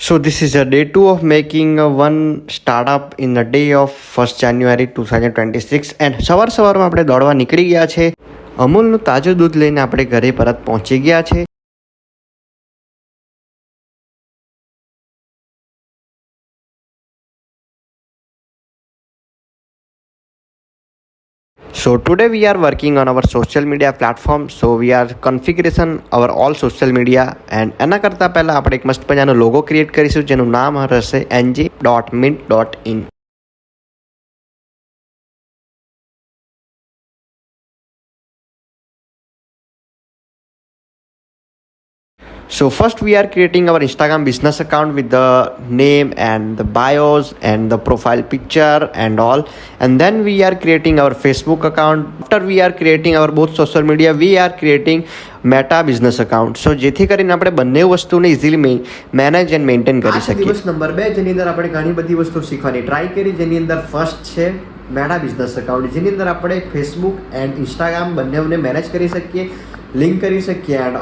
So this is a day 2 of making one startup in the day of 1st January 2026 and સવારમાં આપણે દોડવા નીકળી ગયા છે. અમૂલનું તાજું દૂધ લઈને આપણે ઘરે પરત પહોંચી ગયા છે. So today we are working on our social media platform. So we are configuration our all social media and એના કરતાં પહેલાં આપણે એક મસ્ત મજાનો લોગો ક્રિએટ કરીશું જેનું નામ રહેશે ng.mint.in. So first we are creating our Instagram business account with the name and the bios and the profile picture and all, and then we are creating our Facebook account. After we are creating our both social media, we are creating Meta business account. So જેથી કરીને આપણે બંને વસ્તુને easily manage and maintain કરી શકીએ. દિવસ number 2 જેની અંદર આપણે ઘણી બધી વસ્તુ શીખવાની ટ્રાય કરી, જેની અંદર ફર્સ્ટ છે મેટા બિઝનેસ અકાઉન્ટ, જેની અંદર આપણે ફેસબુક એન્ડ ઇન્સ્ટાગ્રામ બંનેને મેનેજ કરી શકીએ, લિંક કરી શકીએ એન્ડ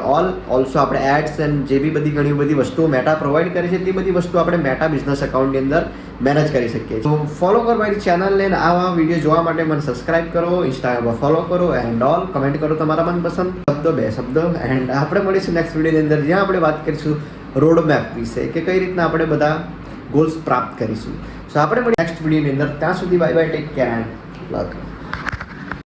ઓલ્સો આપણે એડ્સ એન્ડ જે બી બધી ઘણી બધી વસ્તુઓ મેટા પ્રોવાઈડ કરે છે તે બધી વસ્તુ આપણે મેટા બિઝનેસ અકાઉન્ટની અંદર મેનેજ કરી શકીએ. તો ફોલો કરો મારી ચેનલને, આવા વિડીયો જોવા માટે મને સબસ્ક્રાઇબ કરો, ઇન્સ્ટાગ્રામમાં ફોલો કરો એન્ડ ઓલ કમેન્ટ કરો તમારા મનપસંદ બે શબ્દો એન્ડ આપણે મળીશું નેક્સ્ટ વિડીયોની અંદર, જ્યાં આપણે વાત કરીશું રોડ મેપ વિશે કે કઈ રીતના આપણે બધા ગોલ્સ પ્રાપ્ત કરીશું. સો આપણે મળીએ નેક્સ્ટ વિડીયોની અંદર. ત્યાં સુધી bye bye, take care and love.